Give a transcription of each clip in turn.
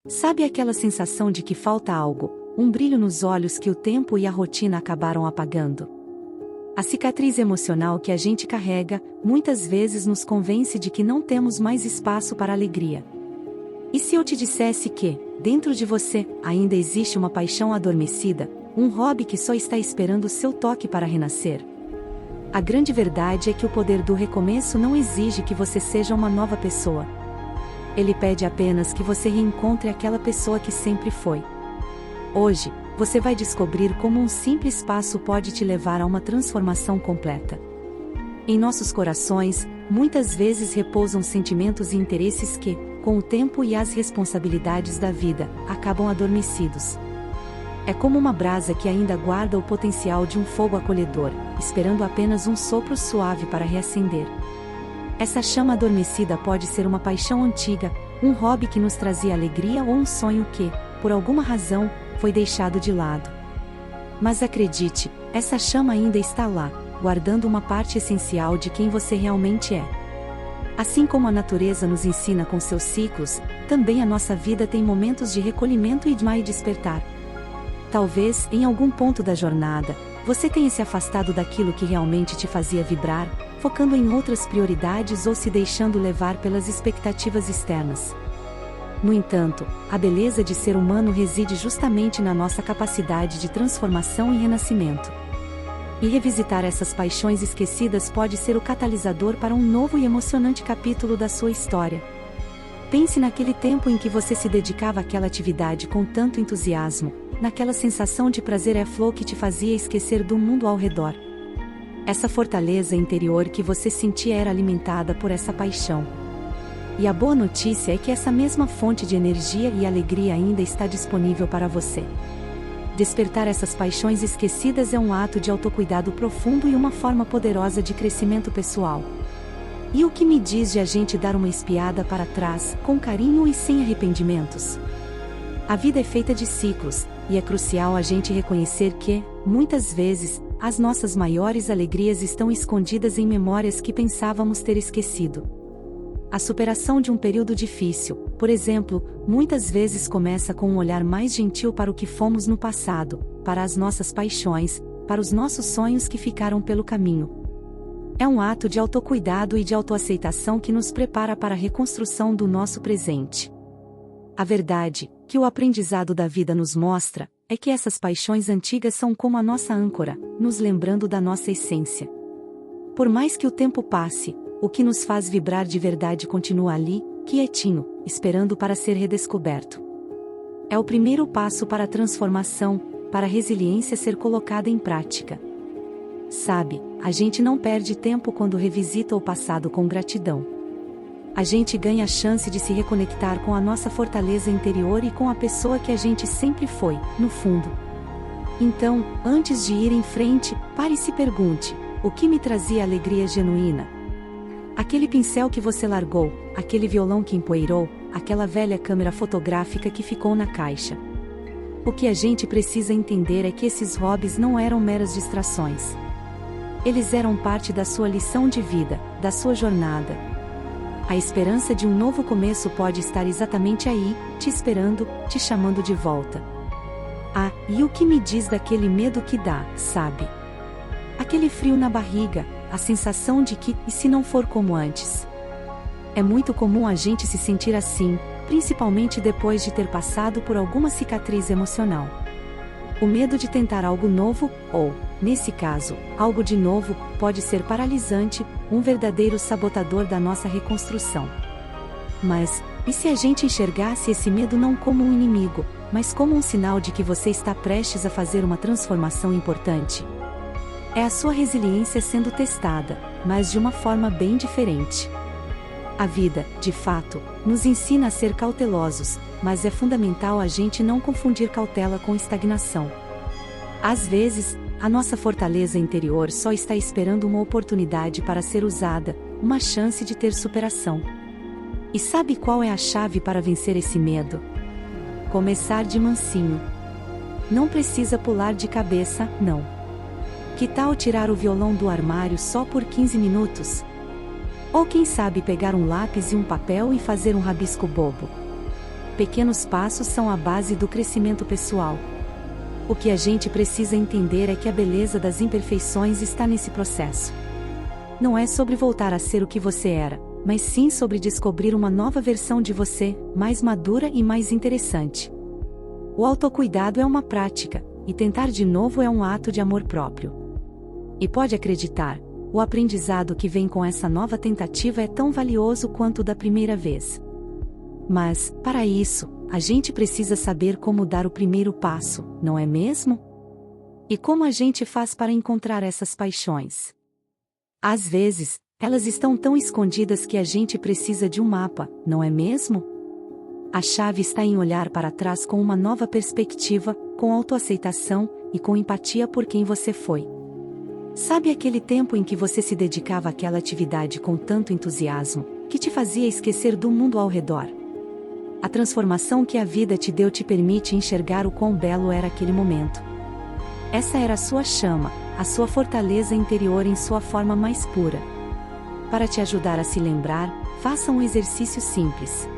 Sabe aquela sensação de que falta algo, um brilho nos olhos que o tempo e a rotina acabaram apagando? A cicatriz emocional que a gente carrega, muitas vezes nos convence de que não temos mais espaço para alegria. E se eu te dissesse que, dentro de você, ainda existe uma paixão adormecida, um hobby que só está esperando o seu toque para renascer? A grande verdade é que o poder do recomeço não exige que você seja uma nova pessoa. Ele pede apenas que você reencontre aquela pessoa que sempre foi. Hoje, você vai descobrir como um simples passo pode te levar a uma transformação completa. Em nossos corações, muitas vezes repousam sentimentos e interesses que, com o tempo e as responsabilidades da vida, acabam adormecidos. É como uma brasa que ainda guarda o potencial de um fogo acolhedor, esperando apenas um sopro suave para reacender. Essa chama adormecida pode ser uma paixão antiga, um hobby que nos trazia alegria ou um sonho que, por alguma razão, foi deixado de lado. Mas acredite, essa chama ainda está lá, guardando uma parte essencial de quem você realmente é. Assim como a natureza nos ensina com seus ciclos, também a nossa vida tem momentos de recolhimento e de despertar. Talvez, em algum ponto da jornada, você tenha se afastado daquilo que realmente te fazia vibrar, focando em outras prioridades ou se deixando levar pelas expectativas externas. No entanto, a beleza de ser humano reside justamente na nossa capacidade de transformação e renascimento. E revisitar essas paixões esquecidas pode ser o catalisador para um novo e emocionante capítulo da sua história. Pense naquele tempo em que você se dedicava àquela atividade com tanto entusiasmo, naquela sensação de prazer flow que te fazia esquecer do mundo ao redor. Essa fortaleza interior que você sentia era alimentada por essa paixão. E a boa notícia é que essa mesma fonte de energia e alegria ainda está disponível para você. Despertar essas paixões esquecidas é um ato de autocuidado profundo e uma forma poderosa de crescimento pessoal. E o que me diz de a gente dar uma espiada para trás, com carinho e sem arrependimentos? A vida é feita de ciclos, e é crucial a gente reconhecer que, muitas vezes, as nossas maiores alegrias estão escondidas em memórias que pensávamos ter esquecido. A superação de um período difícil, por exemplo, muitas vezes começa com um olhar mais gentil para o que fomos no passado, para as nossas paixões, para os nossos sonhos que ficaram pelo caminho. É um ato de autocuidado e de autoaceitação que nos prepara para a reconstrução do nosso presente. A verdade, que o aprendizado da vida nos mostra, é que essas paixões antigas são como a nossa âncora, nos lembrando da nossa essência. Por mais que o tempo passe, o que nos faz vibrar de verdade continua ali, quietinho, esperando para ser redescoberto. É o primeiro passo para a transformação, para a resiliência ser colocada em prática. Sabe, a gente não perde tempo quando revisita o passado com gratidão. A gente ganha a chance de se reconectar com a nossa fortaleza interior e com a pessoa que a gente sempre foi, no fundo. Então, antes de ir em frente, pare e se pergunte: o que me trazia alegria genuína? Aquele pincel que você largou, aquele violão que empoeirou, aquela velha câmera fotográfica que ficou na caixa. O que a gente precisa entender é que esses hobbies não eram meras distrações. Eles eram parte da sua lição de vida, da sua jornada. A esperança de um novo começo pode estar exatamente aí, te esperando, te chamando de volta. Ah, e o que me diz daquele medo que dá, sabe? Aquele frio na barriga, a sensação de que, e se não for como antes? É muito comum a gente se sentir assim, principalmente depois de ter passado por alguma cicatriz emocional. O medo de tentar algo novo, ou, nesse caso, algo de novo, pode ser paralisante, um verdadeiro sabotador da nossa reconstrução. Mas, e se a gente enxergasse esse medo não como um inimigo, mas como um sinal de que você está prestes a fazer uma transformação importante? É a sua resiliência sendo testada, mas de uma forma bem diferente. A vida, de fato, nos ensina a ser cautelosos, mas é fundamental a gente não confundir cautela com estagnação. Às vezes, a nossa fortaleza interior só está esperando uma oportunidade para ser usada, uma chance de ter superação. E sabe qual é a chave para vencer esse medo? Começar de mansinho. Não precisa pular de cabeça, não. Que tal tirar o violão do armário só por 15 minutos? Ou quem sabe pegar um lápis e um papel e fazer um rabisco bobo? pequenos passos são a base do crescimento pessoal. O que a gente precisa entender é que a beleza das imperfeições está nesse processo. Não é sobre voltar a ser o que você era, mas sim sobre descobrir uma nova versão de você, mais madura e mais interessante. O autocuidado é uma prática, e tentar de novo é um ato de amor próprio. E pode acreditar, o aprendizado que vem com essa nova tentativa é tão valioso quanto o da primeira vez. Mas, para isso, a gente precisa saber como dar o primeiro passo, não é mesmo? E como a gente faz para encontrar essas paixões? Às vezes, elas estão tão escondidas que a gente precisa de um mapa, não é mesmo? A chave está em olhar para trás com uma nova perspectiva, com autoaceitação e com empatia por quem você foi. Sabe aquele tempo em que você se dedicava àquela atividade com tanto entusiasmo, que te fazia esquecer do mundo ao redor? A transformação que a vida te deu te permite enxergar o quão belo era aquele momento. Essa era a sua chama, a sua fortaleza interior em sua forma mais pura. Para te ajudar a se lembrar, faça um exercício simples.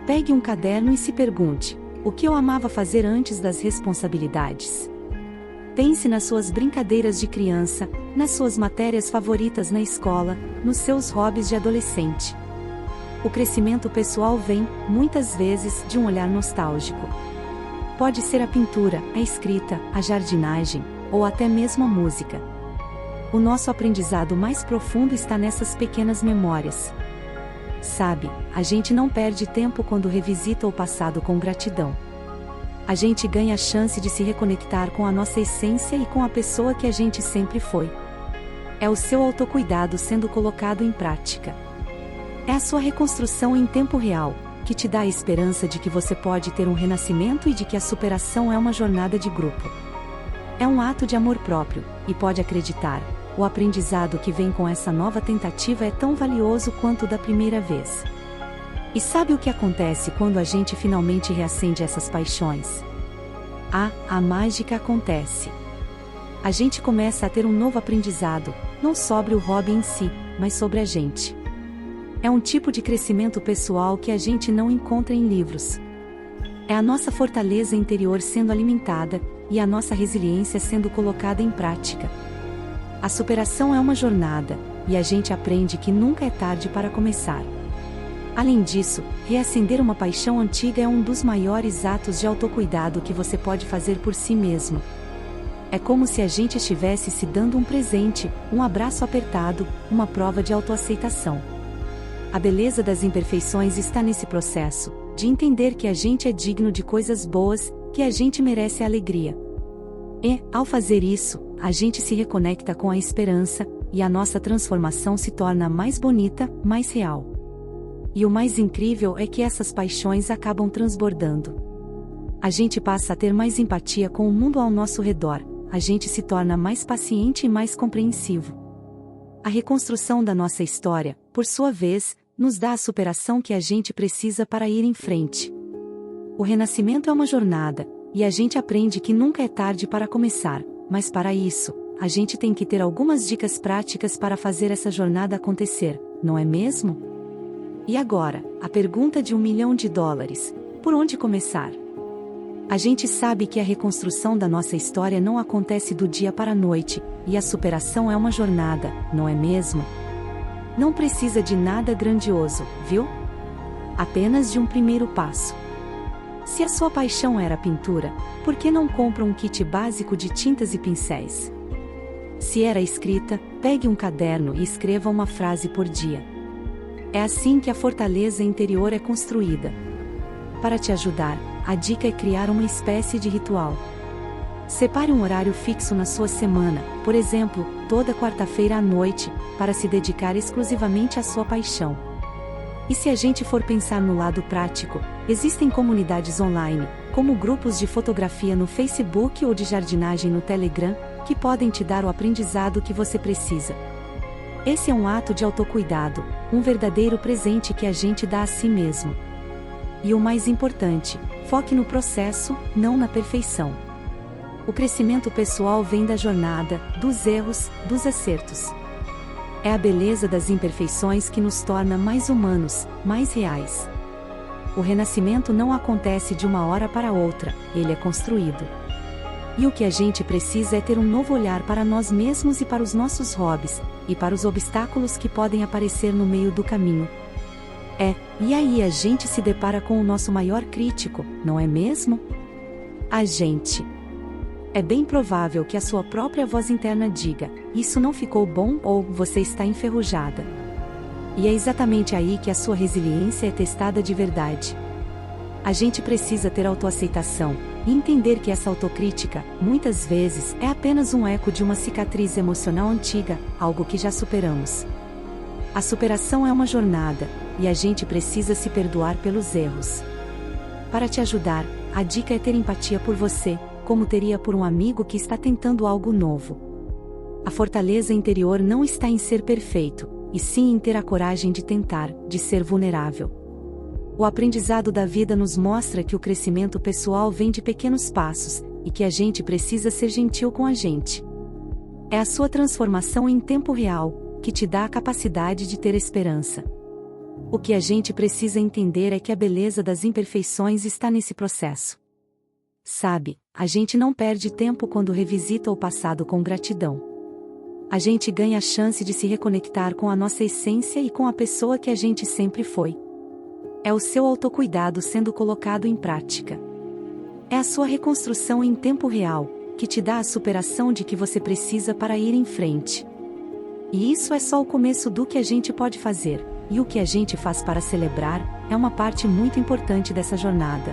Pegue um caderno e se pergunte: o que eu amava fazer antes das responsabilidades? Pense nas suas brincadeiras de criança, nas suas matérias favoritas na escola, nos seus hobbies de adolescente. O crescimento pessoal vem, muitas vezes, de um olhar nostálgico. Pode ser a pintura, a escrita, a jardinagem, ou até mesmo a música. O nosso aprendizado mais profundo está nessas pequenas memórias. Sabe, a gente não perde tempo quando revisita o passado com gratidão. A gente ganha a chance de se reconectar com a nossa essência e com a pessoa que a gente sempre foi. É o seu autocuidado sendo colocado em prática. É a sua reconstrução em tempo real, que te dá a esperança de que você pode ter um renascimento e de que a superação é uma jornada de grupo. É um ato de amor próprio, e pode acreditar, o aprendizado que vem com essa nova tentativa é tão valioso quanto o da primeira vez. E sabe o que acontece quando a gente finalmente reacende essas paixões? A mágica acontece. A gente começa a ter um novo aprendizado, não sobre o hobby em si, mas sobre a gente. É um tipo de crescimento pessoal que a gente não encontra em livros. É a nossa fortaleza interior sendo alimentada, e a nossa resiliência sendo colocada em prática. A superação é uma jornada, e a gente aprende que nunca é tarde para começar. Além disso, reacender uma paixão antiga é um dos maiores atos de autocuidado que você pode fazer por si mesmo. É como se a gente estivesse se dando um presente, um abraço apertado, uma prova de autoaceitação. A beleza das imperfeições está nesse processo, de entender que a gente é digno de coisas boas, que a gente merece a alegria. E, ao fazer isso, a gente se reconecta com a esperança, e a nossa transformação se torna mais bonita, mais real. E o mais incrível é que essas paixões acabam transbordando. A gente passa a ter mais empatia com o mundo ao nosso redor, a gente se torna mais paciente e mais compreensivo. A reconstrução da nossa história, por sua vez, nos dá a superação que a gente precisa para ir em frente. O renascimento é uma jornada, e a gente aprende que nunca é tarde para começar, mas para isso, a gente tem que ter algumas dicas práticas para fazer essa jornada acontecer, não é mesmo? E agora, a pergunta de $1 milhão: por onde começar? A gente sabe que a reconstrução da nossa história não acontece do dia para a noite, e a superação é uma jornada, não é mesmo? Não precisa de nada grandioso, viu? Apenas de um primeiro passo. Se a sua paixão era a pintura, por que não compra um kit básico de tintas e pincéis? Se era a escrita, pegue um caderno e escreva uma frase por dia. É assim que a fortaleza interior é construída. Para te ajudar, a dica é criar uma espécie de ritual. Separe um horário fixo na sua semana, por exemplo, toda quarta-feira à noite, para se dedicar exclusivamente à sua paixão. E se a gente for pensar no lado prático, existem comunidades online, como grupos de fotografia no Facebook ou de jardinagem no Telegram, que podem te dar o aprendizado que você precisa. Esse é um ato de autocuidado, um verdadeiro presente que a gente dá a si mesmo. E o mais importante, foque no processo, não na perfeição. O crescimento pessoal vem da jornada, dos erros, dos acertos. É a beleza das imperfeições que nos torna mais humanos, mais reais. O renascimento não acontece de uma hora para outra, ele é construído. E o que a gente precisa é ter um novo olhar para nós mesmos e para os nossos hobbies, e para os obstáculos que podem aparecer no meio do caminho. E aí a gente se depara com o nosso maior crítico, não é mesmo? A gente. É bem provável que a sua própria voz interna diga: isso não ficou bom, ou você está enferrujada. E é exatamente aí que a sua resiliência é testada de verdade. A gente precisa ter autoaceitação, e entender que essa autocrítica, muitas vezes, é apenas um eco de uma cicatriz emocional antiga, algo que já superamos. A superação é uma jornada, e a gente precisa se perdoar pelos erros. Para te ajudar, a dica é ter empatia por você, como teria por um amigo que está tentando algo novo. A fortaleza interior não está em ser perfeito, e sim em ter a coragem de tentar, de ser vulnerável. O aprendizado da vida nos mostra que o crescimento pessoal vem de pequenos passos, e que a gente precisa ser gentil com a gente. É a sua transformação em tempo real, que te dá a capacidade de ter esperança. O que a gente precisa entender é que a beleza das imperfeições está nesse processo. Sabe, a gente não perde tempo quando revisita o passado com gratidão. A gente ganha a chance de se reconectar com a nossa essência e com a pessoa que a gente sempre foi. É o seu autocuidado sendo colocado em prática. É a sua reconstrução em tempo real, que te dá a superação de que você precisa para ir em frente. E isso é só o começo do que a gente pode fazer, e o que a gente faz para celebrar, é uma parte muito importante dessa jornada.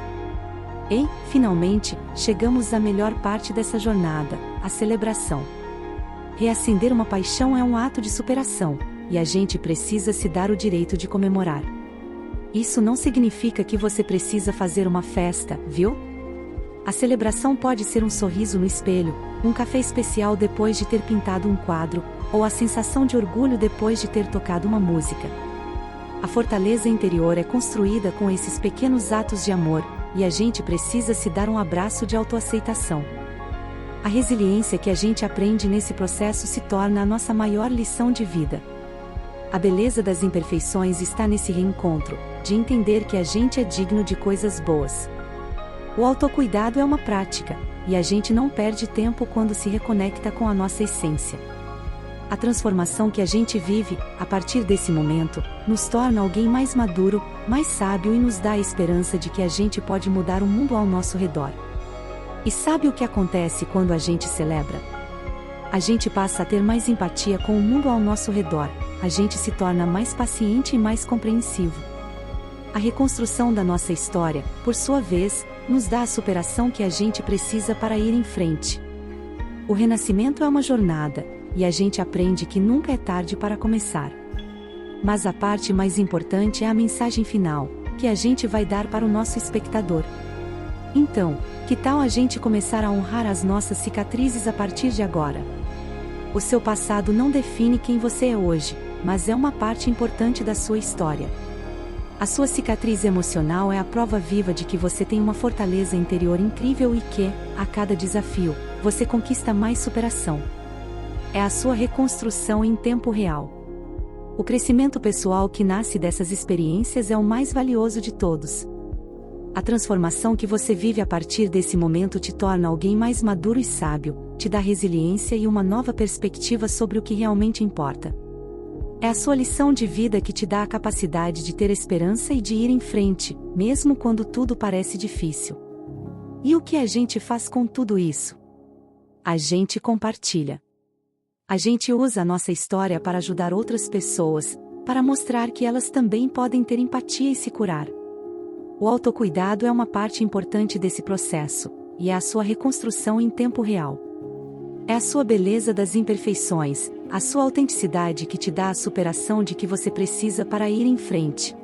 E, finalmente, chegamos à melhor parte dessa jornada, a celebração. Reacender uma paixão é um ato de superação, e a gente precisa se dar o direito de comemorar. Isso não significa que você precisa fazer uma festa, viu? A celebração pode ser um sorriso no espelho, um café especial depois de ter pintado um quadro, ou a sensação de orgulho depois de ter tocado uma música. A fortaleza interior é construída com esses pequenos atos de amor, e a gente precisa se dar um abraço de autoaceitação. A resiliência que a gente aprende nesse processo se torna a nossa maior lição de vida. A beleza das imperfeições está nesse reencontro, de entender que a gente é digno de coisas boas. O autocuidado é uma prática, e a gente não perde tempo quando se reconecta com a nossa essência. A transformação que a gente vive, a partir desse momento, nos torna alguém mais maduro, mais sábio e nos dá a esperança de que a gente pode mudar o mundo ao nosso redor. E sabe o que acontece quando a gente celebra? A gente passa a ter mais empatia com o mundo ao nosso redor, a gente se torna mais paciente e mais compreensivo. A reconstrução da nossa história, por sua vez, nos dá a superação que a gente precisa para ir em frente. O renascimento é uma jornada, e a gente aprende que nunca é tarde para começar. Mas a parte mais importante é a mensagem final, que a gente vai dar para o nosso espectador. Então, que tal a gente começar a honrar as nossas cicatrizes a partir de agora? O seu passado não define quem você é hoje, mas é uma parte importante da sua história. A sua cicatriz emocional é a prova viva de que você tem uma fortaleza interior incrível e que, a cada desafio, você conquista mais superação. É a sua reconstrução em tempo real. O crescimento pessoal que nasce dessas experiências é o mais valioso de todos. A transformação que você vive a partir desse momento te torna alguém mais maduro e sábio, te dá resiliência e uma nova perspectiva sobre o que realmente importa. É a sua lição de vida que te dá a capacidade de ter esperança e de ir em frente, mesmo quando tudo parece difícil. E o que a gente faz com tudo isso? A gente compartilha. A gente usa a nossa história para ajudar outras pessoas, para mostrar que elas também podem ter empatia e se curar. O autocuidado é uma parte importante desse processo, e é a sua reconstrução em tempo real. É a sua beleza das imperfeições, a sua autenticidade que te dá a superação de que você precisa para ir em frente.